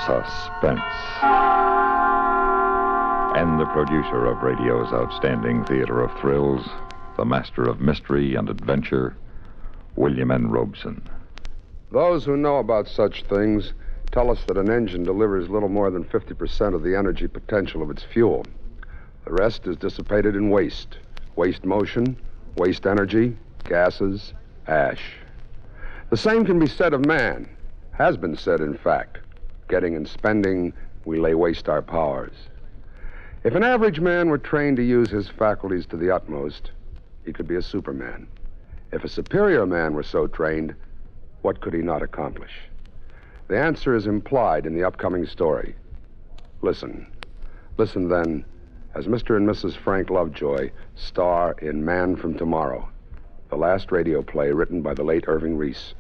Suspense. And the producer of radio's outstanding theater of thrills, the master of mystery and adventure, William N. Robson. Those who know about such things tell us that an engine delivers little more than 50% of the energy potential of its fuel. The rest is dissipated in waste. Waste motion, waste energy, gases, ash. The same can be said of man. Has been said, in fact. Getting and spending, we lay waste our powers. If an average man were trained to use his faculties to the utmost, he could be a superman. If a superior man were so trained, what could he not accomplish? The answer is implied in the upcoming story. Listen. Listen, then, as Mr. and Mrs. Frank Lovejoy star in Man from Tomorrow, the last radio play written by the late Irving Reese,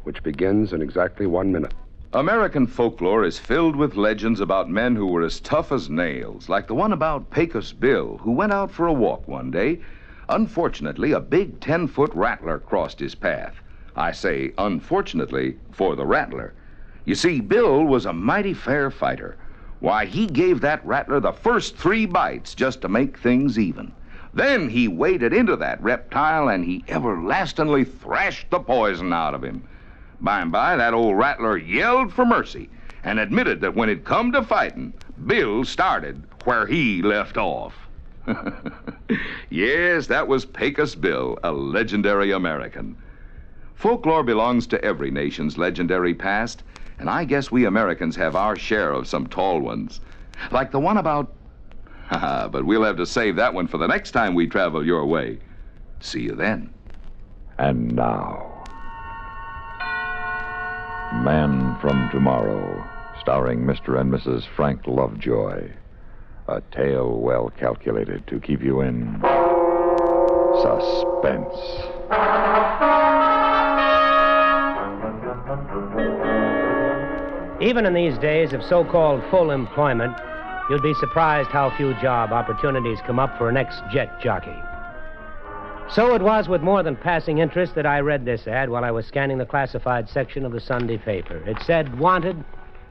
which begins in exactly 1 minute. American folklore is filled with legends about men who were as tough as nails, like the one about Pecos Bill, who went out for a walk one day. Unfortunately, a big 10-foot rattler crossed his path. I say unfortunately for the rattler. You see, Bill was a mighty fair fighter. Why, he gave that rattler the first 3 bites just to make things even. Then he waded into that reptile and he everlastingly thrashed the poison out of him. By and by, that old rattler yelled for mercy and admitted that when it come to fighting, Bill started where he left off. Yes, that was Pecos Bill, a legendary American. Folklore belongs to every nation's legendary past, and I guess we Americans have our share of some tall ones. Like the one about... but we'll have to save that one for the next time we travel your way. See you then. And now, Man from Tomorrow, starring Mr. and Mrs. Frank Lovejoy. A tale well calculated to keep you in suspense. Even in these days of so-called full employment, you'd be surprised how few job opportunities come up for an ex-jet jockey. So it was with more than passing interest that I read this ad while I was scanning the classified section of the Sunday paper. It said, wanted,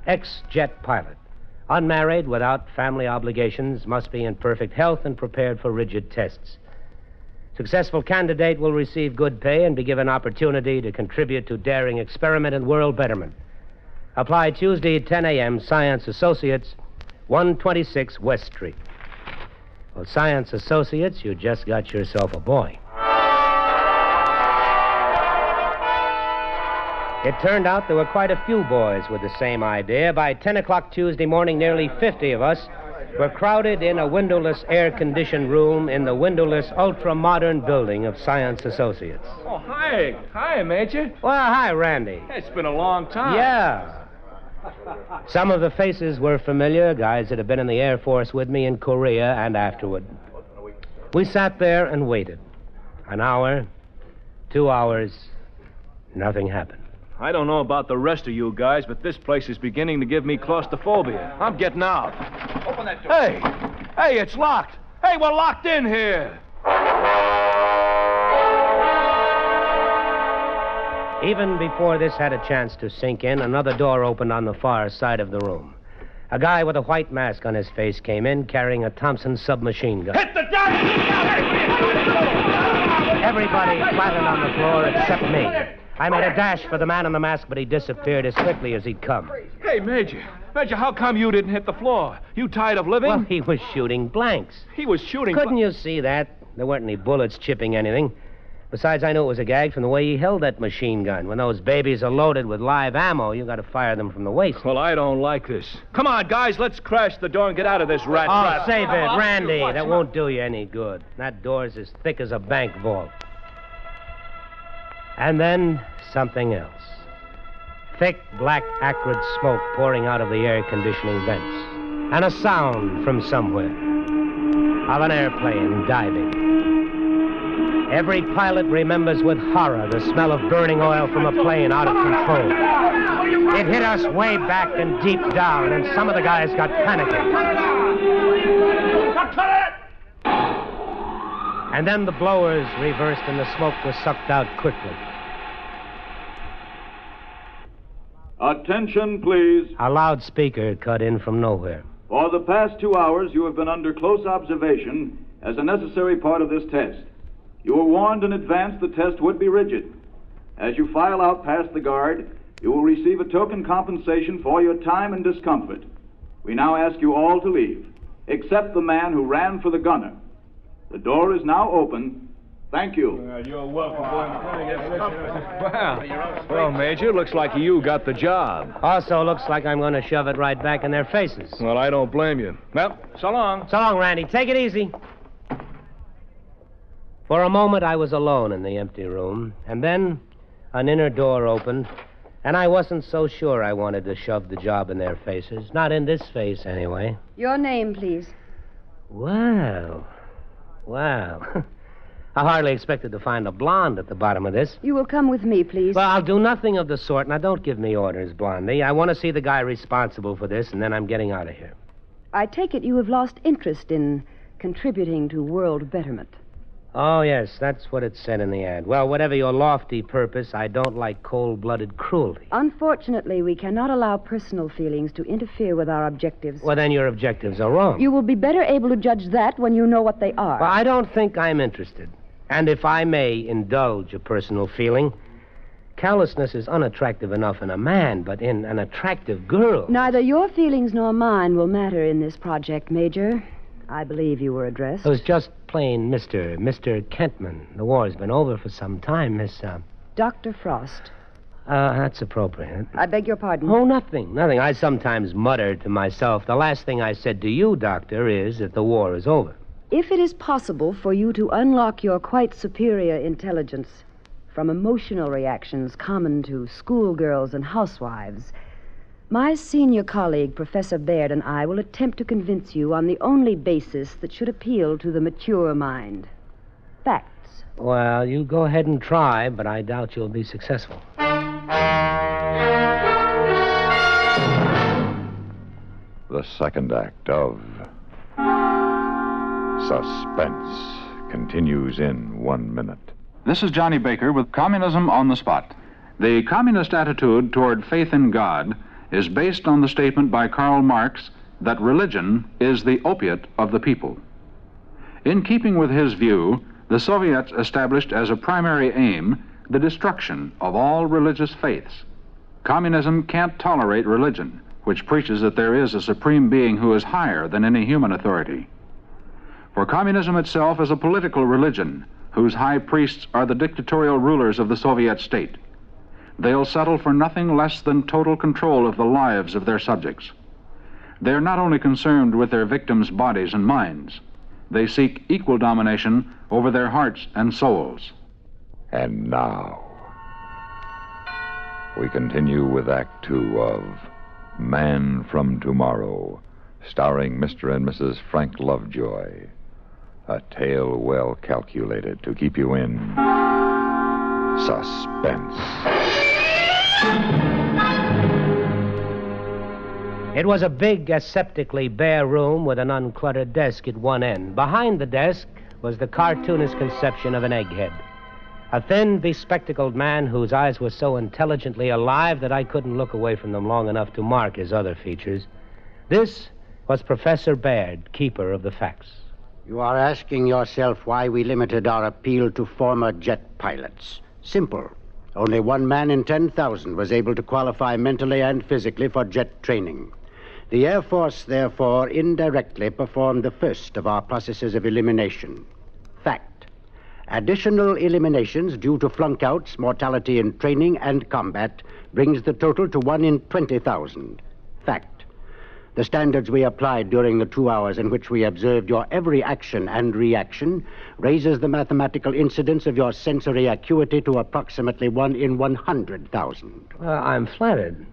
ex-jet pilot. Unmarried, without family obligations, must be in perfect health and prepared for rigid tests. Successful candidate will receive good pay and be given opportunity to contribute to daring experiment in world betterment. Apply Tuesday at 10 a.m., Science Associates, 126 West Street. Well, Science Associates, you just got yourself a boy. It turned out there were quite a few boys with the same idea. By 10 o'clock Tuesday morning, nearly 50 of us were crowded in a windowless, air-conditioned room in the windowless, ultra-modern building of Science Associates. Oh, hi. Hi, Major. Well, hi, Randy. It's been a long time. Yeah. Some of the faces were familiar, guys that had been in the Air Force with me in Korea and afterward. We sat there and waited. An hour, 2 hours, nothing happened. I don't know about the rest of you guys, but this place is beginning to give me claustrophobia. I'm getting out. Open that door. Hey, it's locked. Hey, we're locked in here. Even before this had a chance to sink in, another door opened on the far side of the room. A guy with a white mask on his face came in carrying a Thompson submachine gun. Hit the deck! Everybody flattened on the floor except me. I made a dash for the man in the mask, but he disappeared as quickly as he'd come. Hey, Major, how come you didn't hit the floor? You tired of living? Well, he was shooting blanks. He was shooting... Couldn't you see that? There weren't any bullets chipping anything. Besides, I knew it was a gag from the way he held that machine gun. When those babies are loaded with live ammo, you got to fire them from the waist. Well, I don't like this. Come on, guys, let's crash the door and get out of this rat trap. Oh, save it, Randy. That won't do you any good. That door's as thick as a bank vault. And then something else. Thick, black, acrid smoke pouring out of the air conditioning vents. And a sound from somewhere. Of an airplane diving. Every pilot remembers with horror the smell of burning oil from a plane out of control. It hit us way back and deep down, and some of the guys got panicky. And then the blowers reversed and the smoke was sucked out quickly. Attention, please. A loudspeaker cut in from nowhere. For the past 2 hours, you have been under close observation as a necessary part of this test. You were warned in advance the test would be rigid. As you file out past the guard, you will receive a token compensation for your time and discomfort. We now ask you all to leave, except the man who ran for the gunner. The door is now open. Thank you. You're welcome, boy. Well, Major, looks like you got the job. Also looks like I'm going to shove it right back in their faces. Well, I don't blame you. Well, so long. So long, Randy. Take it easy. For a moment, I was alone in the empty room, and then an inner door opened, and I wasn't so sure I wanted to shove the job in their faces. Not in this face, anyway. Your name, please. Well. I hardly expected to find a blonde at the bottom of this. You will come with me, please. Well, I'll do nothing of the sort. Now, don't give me orders, Blondie. I want to see the guy responsible for this, and then I'm getting out of here. I take it you have lost interest in contributing to world betterment. Oh, yes, that's what it said in the ad. Well, whatever your lofty purpose, I don't like cold-blooded cruelty. Unfortunately, we cannot allow personal feelings to interfere with our objectives. Well, then your objectives are wrong. You will be better able to judge that when you know what they are. Well, I don't think I'm interested. And if I may indulge a personal feeling, callousness is unattractive enough in a man, but in an attractive girl... Neither your feelings nor mine will matter in this project, Major. I believe you were addressed. It was just plain Mr. Kentman. The war's been over for some time, Miss... Dr. Frost. That's appropriate. I beg your pardon? Oh, nothing. I sometimes mutter to myself. The last thing I said to you, Doctor, is that the war is over. If it is possible for you to unlock your quite superior intelligence from emotional reactions common to schoolgirls and housewives, my senior colleague, Professor Baird, and I will attempt to convince you on the only basis that should appeal to the mature mind. Facts. Well, you go ahead and try, but I doubt you'll be successful. The second act of Suspense continues in 1 minute. This is Johnny Baker with Communism on the Spot. The communist attitude toward faith in God is based on the statement by Karl Marx that religion is the opiate of the people. In keeping with his view, the Soviets established as a primary aim the destruction of all religious faiths. Communism can't tolerate religion, which preaches that there is a supreme being who is higher than any human authority. For communism itself is a political religion whose high priests are the dictatorial rulers of the Soviet state. They'll settle for nothing less than total control of the lives of their subjects. They're not only concerned with their victims' bodies and minds, they seek equal domination over their hearts and souls. And now, we continue with Act Two of Man from Tomorrow, starring Mr. and Mrs. Frank Lovejoy. A tale well calculated to keep you in suspense. It was a big, aseptically bare room with an uncluttered desk at one end. Behind the desk was the cartoonist conception of an egghead. A thin, bespectacled man whose eyes were so intelligently alive that I couldn't look away from them long enough to mark his other features. This was Professor Baird, keeper of the facts. You are asking yourself why we limited our appeal to former jet pilots. Simple. Only one man in 10,000 was able to qualify mentally and physically for jet training. The Air Force, therefore, indirectly performed the first of our processes of elimination. Fact. Additional eliminations due to flunkouts, mortality in training, and combat brings the total to 1 in 20,000. Fact. The standards we applied during the 2 hours in which we observed your every action and reaction raises the mathematical incidence of your sensory acuity to approximately 1 in 100,000. I'm flattered.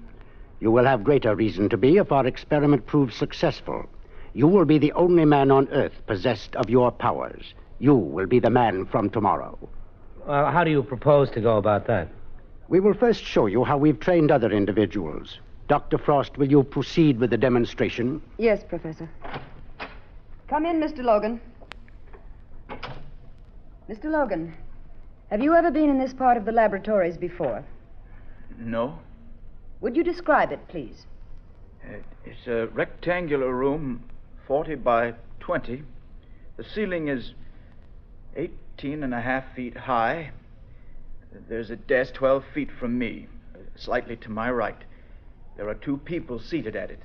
You will have greater reason to be if our experiment proves successful. You will be the only man on Earth possessed of your powers. You will be the man from tomorrow. How do you propose to go about that? We will first show you how we've trained other individuals. Dr. Frost, will you proceed with the demonstration? Yes, Professor. Come in, Mr. Logan. Mr. Logan, have you ever been in this part of the laboratories before? No. Would you describe it, please? It's a rectangular room, 40 by 20. The ceiling is 18.5 feet high. There's a desk 12 feet from me, slightly to my right. There are 2 people seated at it.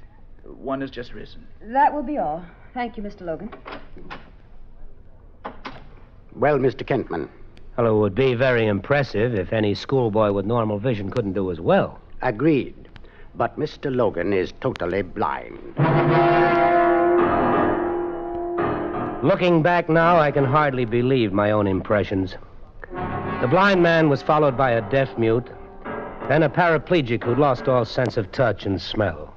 One has just risen. That will be all. Thank you, Mr. Logan. Well, Mr. Kentman. Well, it would be very impressive if any schoolboy with normal vision couldn't do as well. Agreed. But Mr. Logan is totally blind. Looking back now, I can hardly believe my own impressions. The blind man was followed by a deaf mute, then a paraplegic who'd lost all sense of touch and smell.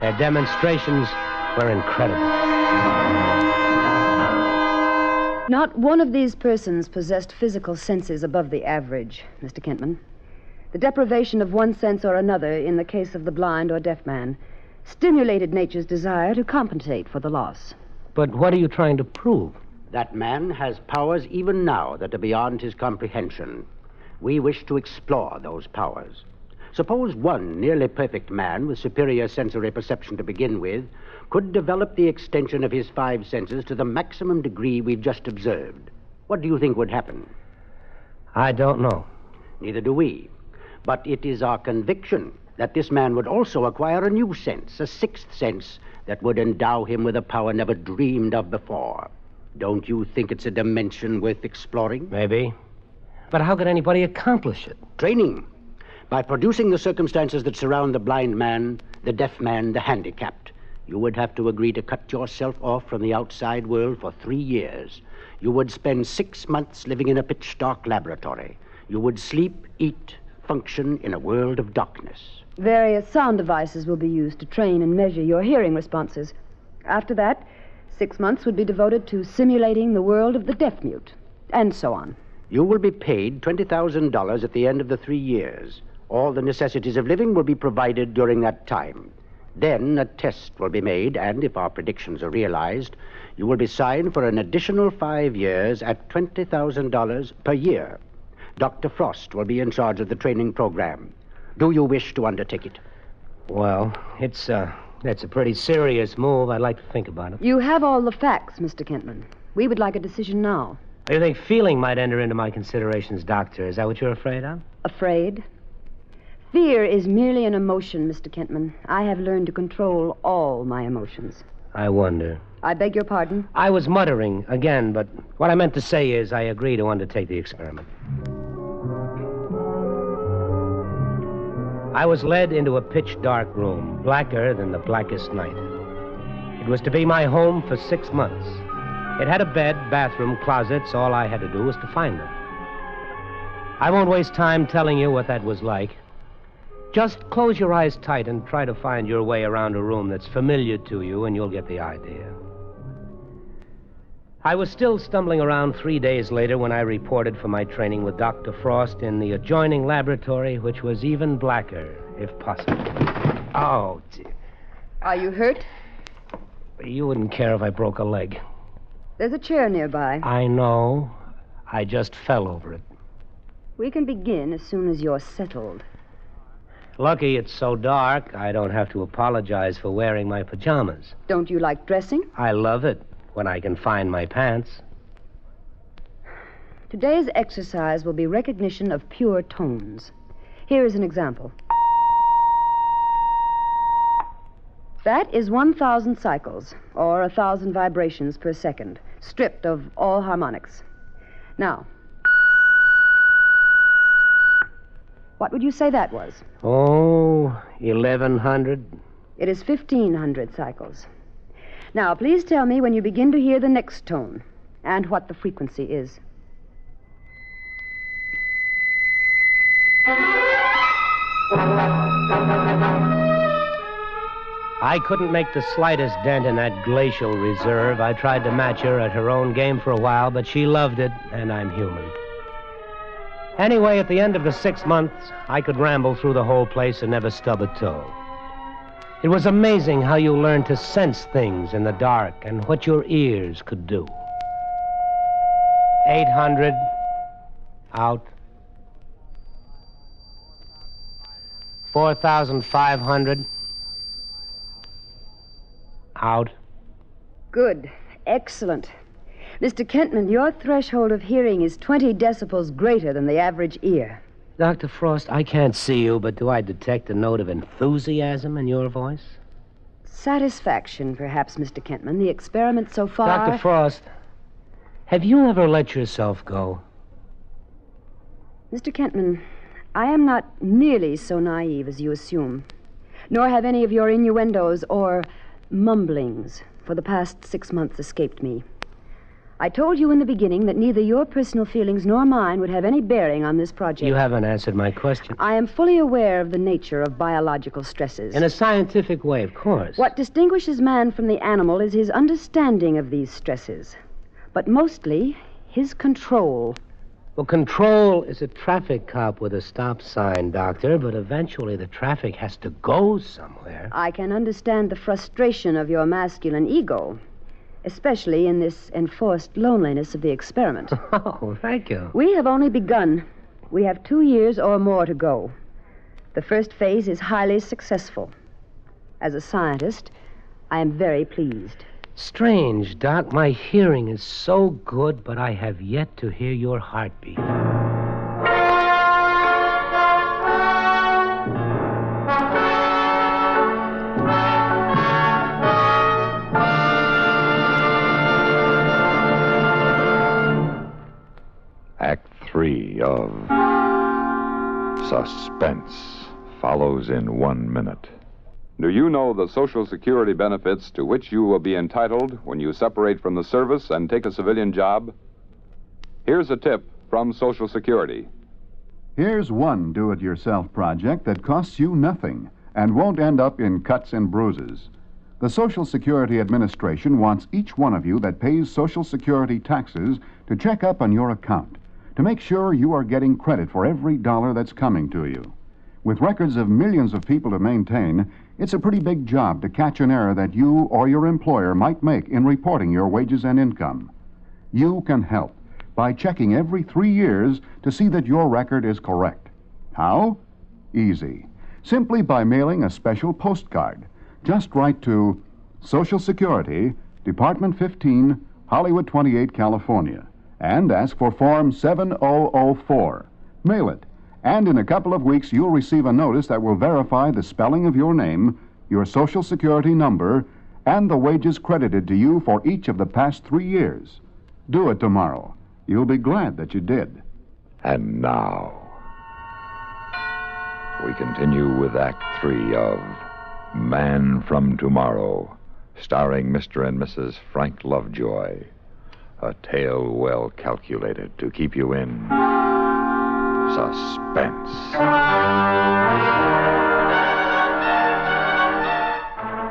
Their demonstrations were incredible. Not one of these persons possessed physical senses above the average, Mr. Kentman. The deprivation of one sense or another, in the case of the blind or deaf man, stimulated nature's desire to compensate for the loss. But what are you trying to prove? That man has powers even now that are beyond his comprehension. We wish to explore those powers. Suppose one nearly perfect man with superior sensory perception to begin with could develop the extension of his 5 senses to the maximum degree we've just observed. What do you think would happen? I don't know. Neither do we. But it is our conviction that this man would also acquire a new sense, a 6th sense, that would endow him with a power never dreamed of before. Don't you think it's a dimension worth exploring? Maybe. But how could anybody accomplish it? Training. By producing the circumstances that surround the blind man, the deaf man, the handicapped. You would have to agree to cut yourself off from the outside world for 3 years. You would spend 6 months living in a pitch-dark laboratory. You would sleep, eat, function in a world of darkness. Various sound devices will be used to train and measure your hearing responses. After that, 6 months would be devoted to simulating the world of the deaf-mute, and so on. You will be paid $20,000 at the end of the 3 years. All the necessities of living will be provided during that time. Then a test will be made, and if our predictions are realized, you will be signed for an additional 5 years at $20,000 per year. Dr. Frost will be in charge of the training program. Do you wish to undertake it? Well, that's a pretty serious move. I'd like to think about it. You have all the facts, Mr. Kentman. We would like a decision now. You think feeling might enter into my considerations, Doctor? Is that what you're afraid of? Afraid? Fear is merely an emotion, Mr. Kentman. I have learned to control all my emotions. I wonder. I beg your pardon? I was muttering again, but what I meant to say is I agree to undertake the experiment. I was led into a pitch-dark room, blacker than the blackest night. It was to be my home for 6 months. It had a bed, bathroom, closets. All I had to do was to find them. I won't waste time telling you what that was like. Just close your eyes tight and try to find your way around a room that's familiar to you, and you'll get the idea. I was still stumbling around 3 days later when I reported for my training with Dr. Frost in the adjoining laboratory, which was even blacker, if possible. Oh, dear. Are you hurt? You wouldn't care if I broke a leg. There's a chair nearby. I know. I just fell over it. We can begin as soon as you're settled. Lucky it's so dark, I don't have to apologize for wearing my pajamas. Don't you like dressing? I love it when I can find my pants. Today's exercise will be recognition of pure tones. Here is an example. That is 1,000 cycles, or 1,000 vibrations per second, stripped of all harmonics. Now, what would you say that was? Oh, 1,100. It is 1,500 cycles. Now, please tell me when you begin to hear the next tone, and what the frequency is. I couldn't make the slightest dent in that glacial reserve. I tried to match her at her own game for a while, but she loved it, and I'm human. Anyway, at the end of the 6 months, I could ramble through the whole place and never stub a toe. It was amazing how you learned to sense things in the dark and what your ears could do. 800, out. 4,500. Out. Good. Excellent. Mr. Kentman, your threshold of hearing is 20 decibels greater than the average ear. Dr. Frost, I can't see you, but do I detect a note of enthusiasm in your voice? Satisfaction, perhaps, Mr. Kentman. The experiment so far... Dr. Frost, have you ever let yourself go? Mr. Kentman, I am not nearly so naive as you assume, nor have any of your innuendos or mumblings for the past 6 months escaped me. I told you in the beginning that neither your personal feelings nor mine would have any bearing on this project. You haven't answered my question. I am fully aware of the nature of biological stresses. In a scientific way, of course. What distinguishes man from the animal is his understanding of these stresses, but mostly his control. Well, control is a traffic cop with a stop sign, Doctor, but eventually the traffic has to go somewhere. I can understand the frustration of your masculine ego, especially in this enforced loneliness of the experiment. Oh, thank you. We have only begun. We have 2 years or more to go. The first phase is highly successful. As a scientist, I am very pleased. Strange, Doc. My hearing is so good, but I have yet to hear your heartbeat. Act 3 of Suspense follows in 1 minute. Do you know the Social Security benefits to which you will be entitled when you separate from the service and take a civilian job? Here's a tip from Social Security. Here's one do-it-yourself project that costs you nothing and won't end up in cuts and bruises. The Social Security Administration wants each one of you that pays Social Security taxes to check up on your account to make sure you are getting credit for every dollar that's coming to you. With records of millions of people to maintain, it's a pretty big job to catch an error that you or your employer might make in reporting your wages and income. You can help by checking every 3 years to see that your record is correct. How? Easy. Simply by mailing a special postcard. Just write to Social Security, Department 15, Hollywood 28, California, and ask for Form 7004. Mail it. And in a couple of weeks, you'll receive a notice that will verify the spelling of your name, your Social Security number, and the wages credited to you for each of the past 3 years. Do it tomorrow. You'll be glad that you did. And now, we continue with Act 3 of Man from Tomorrow, starring Mr. and Mrs. Frank Lovejoy. A tale well calculated to keep you in suspense.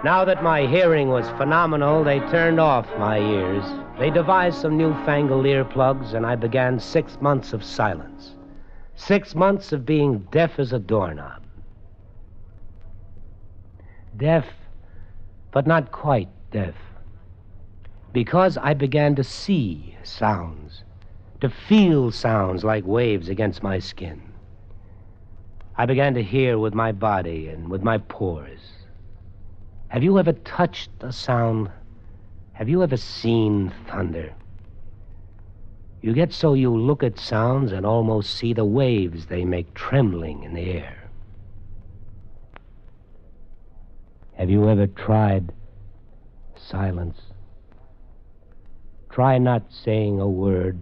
Now that my hearing was phenomenal, they turned off my ears. They devised some newfangled earplugs, and I began 6 months of silence. 6 months of being deaf as a doorknob. Deaf, but not quite deaf. Because I began to see sounds, to feel sounds like waves against my skin. I began to hear with my body and with my pores. Have you ever touched a sound? Have you ever seen thunder? You get so you look at sounds and almost see the waves they make trembling in the air. Have you ever tried silence? Try not saying a word,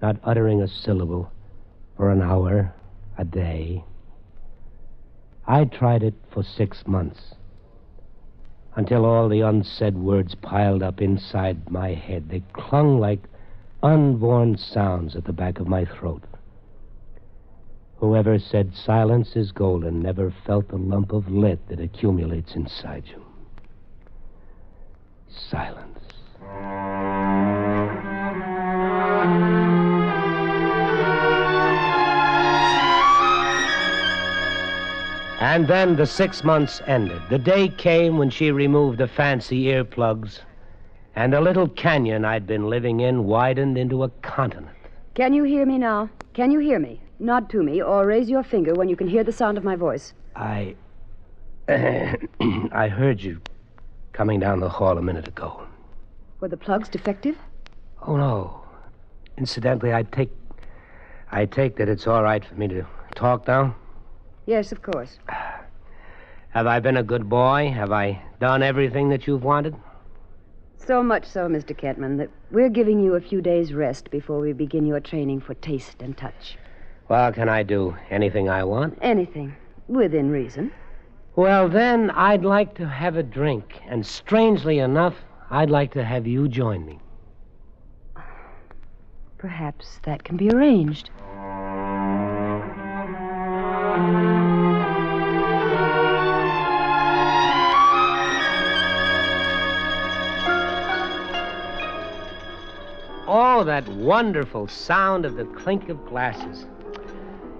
not uttering a syllable for an hour, a day. I tried it for 6 months, until all the unsaid words piled up inside my head. They clung like unborn sounds at the back of my throat. Whoever said silence is golden never felt the lump of lead that accumulates inside you. Silence. And then the 6 months ended. The day came when she removed the fancy earplugs, and the little canyon I'd been living in widened into a continent. Can you hear me now? Can you hear me? Nod to me or raise your finger when you can hear the sound of my voice. I heard you coming down the hall a minute ago. Were the plugs defective? Oh, no. Incidentally, I take that it's all right for me to talk now? Yes, of course. Have I been a good boy? Have I done everything that you've wanted? So much so, Mr. Kentman, that we're giving you a few days' rest before we begin your training for taste and touch. Well, can I do anything I want? Anything, within reason. Well, then, I'd like to have a drink. And strangely enough, I'd like to have you join me. Perhaps that can be arranged. Oh, that wonderful sound of the clink of glasses.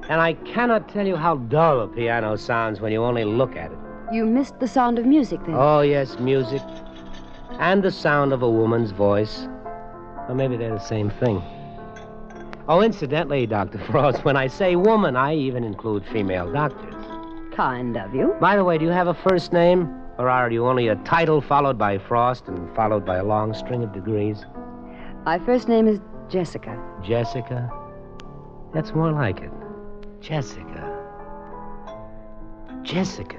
And I cannot tell you how dull a piano sounds when you only look at it. You missed the sound of music, then? Oh, yes, music. And the sound of a woman's voice. Or maybe they're the same thing. Oh, incidentally, Dr. Frost, when I say woman, I even include female doctors. Kind of you. By the way, do you have a first name? Or are you only a title followed by Frost and followed by a long string of degrees? My first name is Jessica. Jessica? That's more like it. Jessica. Jessica.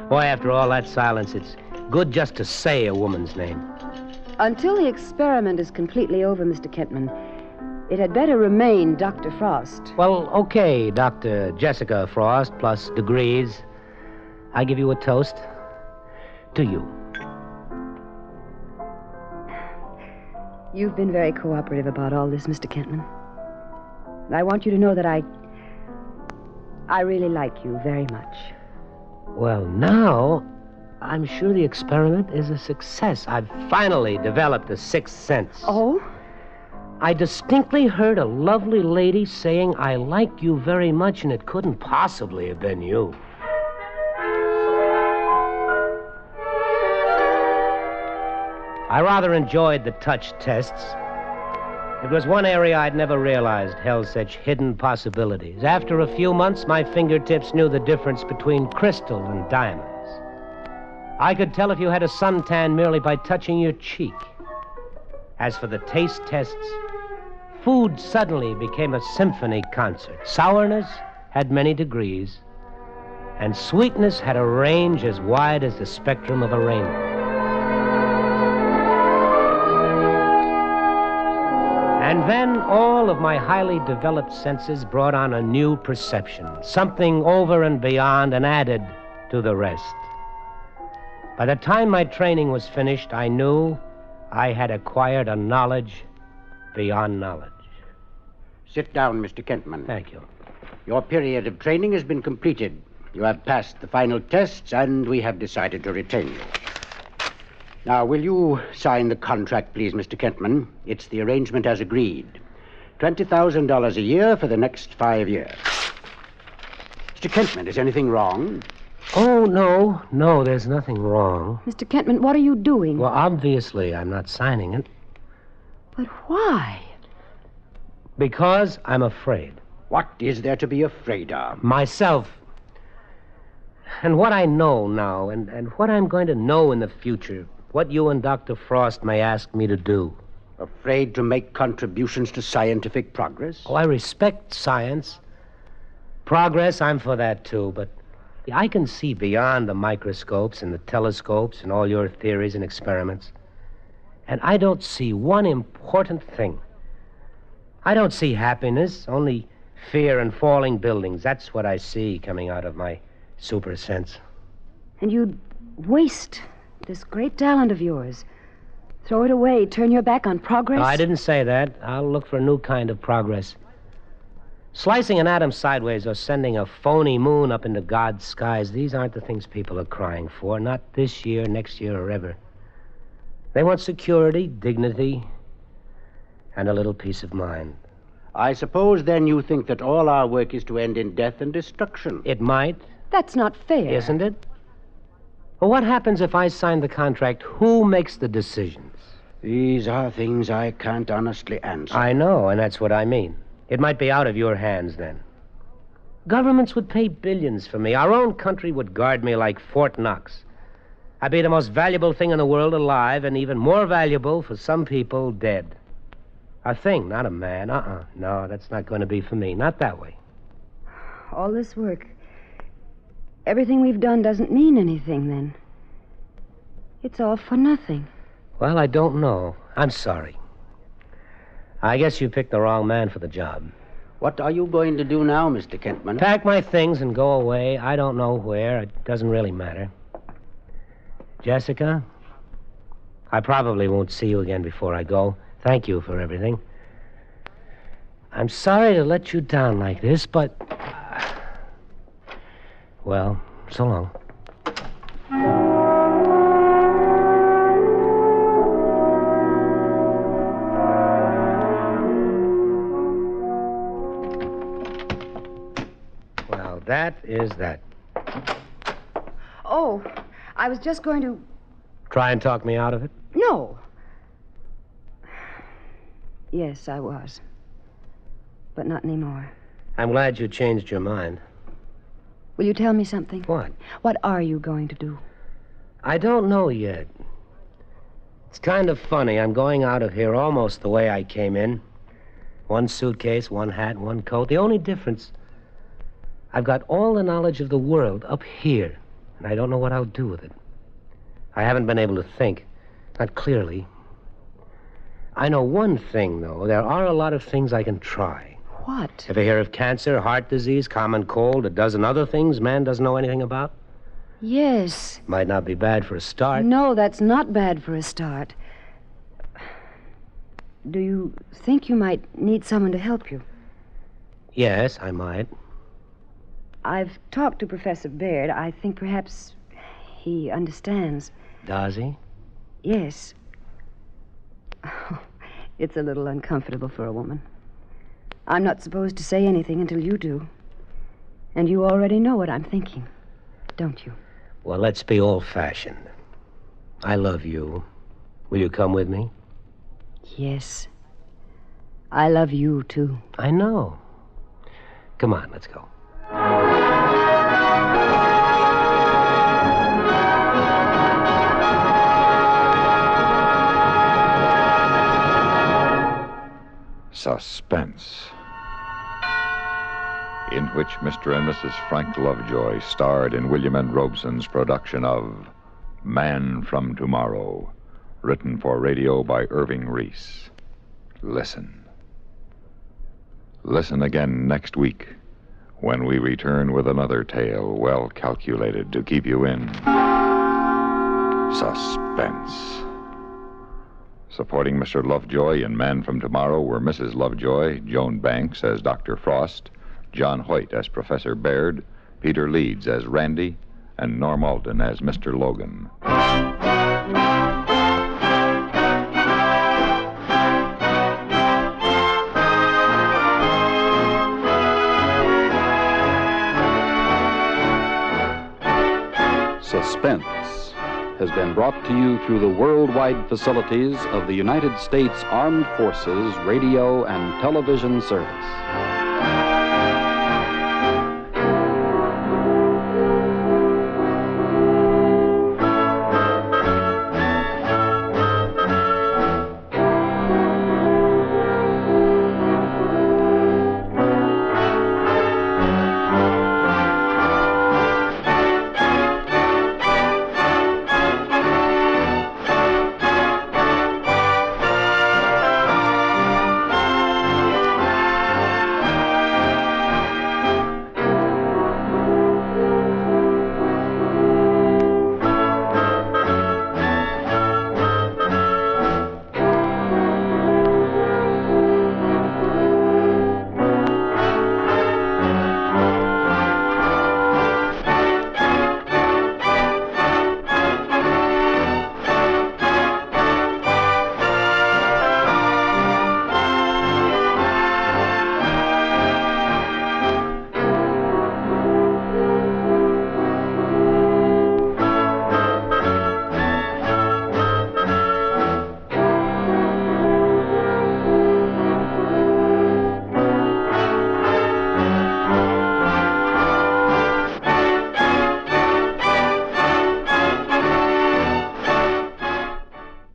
Boy, after all that silence, it's good just to say a woman's name. Until the experiment is completely over, Mr. Kentman, it had better remain Dr. Frost. Well, okay, Dr. Jessica Frost plus degrees. I give you a toast. To you. You've been very cooperative about all this, Mr. Kentman. I want you to know that I really like you very much. Well, now, I'm sure the experiment is a success. I've finally developed a sixth sense. Oh? I distinctly heard a lovely lady saying, "I like you very much," and it couldn't possibly have been you. I rather enjoyed the touch tests. It was one area I'd never realized held such hidden possibilities. After a few months, my fingertips knew the difference between crystal and diamonds. I could tell if you had a suntan merely by touching your cheek. As for the taste tests, food suddenly became a symphony concert. Sourness had many degrees, and sweetness had a range as wide as the spectrum of a rainbow. And then all of my highly developed senses brought on a new perception, something over and beyond and added to the rest. By the time my training was finished, I knew I had acquired a knowledge beyond knowledge. Sit down, Mr. Kentman. Thank you. Your period of training has been completed. You have passed the final tests, and we have decided to retain you. Now, will you sign the contract, please, Mr. Kentman? It's the arrangement as agreed. $20,000 a year for the next 5 years. Mr. Kentman, is anything wrong? Oh, no, there's nothing wrong. Mr. Kentman, what are you doing? Well, obviously, I'm not signing it. But why? Because I'm afraid. What is there to be afraid of? Myself. And what I know now, and what I'm going to know in the future, what you and Dr. Frost may ask me to do. Afraid to make contributions to scientific progress? Oh, I respect science. Progress, I'm for that, too, but I can see beyond the microscopes and the telescopes and all your theories and experiments. And I don't see one important thing. I don't see happiness, only fear and falling buildings. That's what I see coming out of my super sense. And you'd waste this great talent of yours. Throw it away, turn your back on progress? No, I didn't say that. I'll look for a new kind of progress. Slicing an atom sideways or sending a phony moon up into God's skies, these aren't the things people are crying for. Not this year, next year, or ever. They want security, dignity, and a little peace of mind. I suppose, then, you think that all our work is to end in death and destruction. It might. That's not fair. Isn't it? Well, what happens if I sign the contract? Who makes the decisions? These are things I can't honestly answer. I know, and that's what I mean. It might be out of your hands then. Governments would pay billions for me. Our own country would guard me like Fort Knox. I'd be the most valuable thing in the world alive, and even more valuable for some people dead. A thing, not a man. No, that's not going to be for me. Not that way. All this work, everything we've done doesn't mean anything, then. It's all for nothing. Well, I don't know. I'm sorry. I guess you picked the wrong man for the job. What are you going to do now, Mr. Kentman? Pack my things and go away. I don't know where. It doesn't really matter. Jessica, I probably won't see you again before I go. Thank you for everything. I'm sorry to let you down like this, but... well, so long. Well, that is that. Oh, I was just going to... Try and talk me out of it? No. Yes, I was. But not anymore. I'm glad you changed your mind. Will you tell me something? What? What are you going to do? I don't know yet. It's kind of funny. I'm going out of here almost the way I came in. One suitcase, one hat, one coat. The only difference, I've got all the knowledge of the world up here, and I don't know what I'll do with it. I haven't been able to think, not clearly. I know one thing, though. There are a lot of things I can try. What? Ever hear of cancer, heart disease, common cold, a dozen other things man doesn't know anything about? Yes. Might not be bad for a start. No, that's not bad for a start. Do you think you might need someone to help you? Yes, I might. I've talked to Professor Baird. I think perhaps he understands. Does he? Yes. Oh, it's a little uncomfortable for a woman. I'm not supposed to say anything until you do. And you already know what I'm thinking, don't you? Well, let's be old-fashioned. I love you. Will you come with me? Yes. I love you, too. I know. Come on, let's go. Suspense, in which Mr. and Mrs. Frank Lovejoy starred in William N. Robson's production of Man from Tomorrow, written for radio by Irving Reese. Listen. Listen again next week when we return with another tale well calculated to keep you in suspense. Supporting Mr. Lovejoy in Man from Tomorrow were Mrs. Lovejoy, Joan Banks as Dr. Frost, John Hoyt as Professor Baird, Peter Leeds as Randy, and Norm Alden as Mr. Logan. Suspense has been brought to you through the worldwide facilities of the United States Armed Forces Radio and Television Service.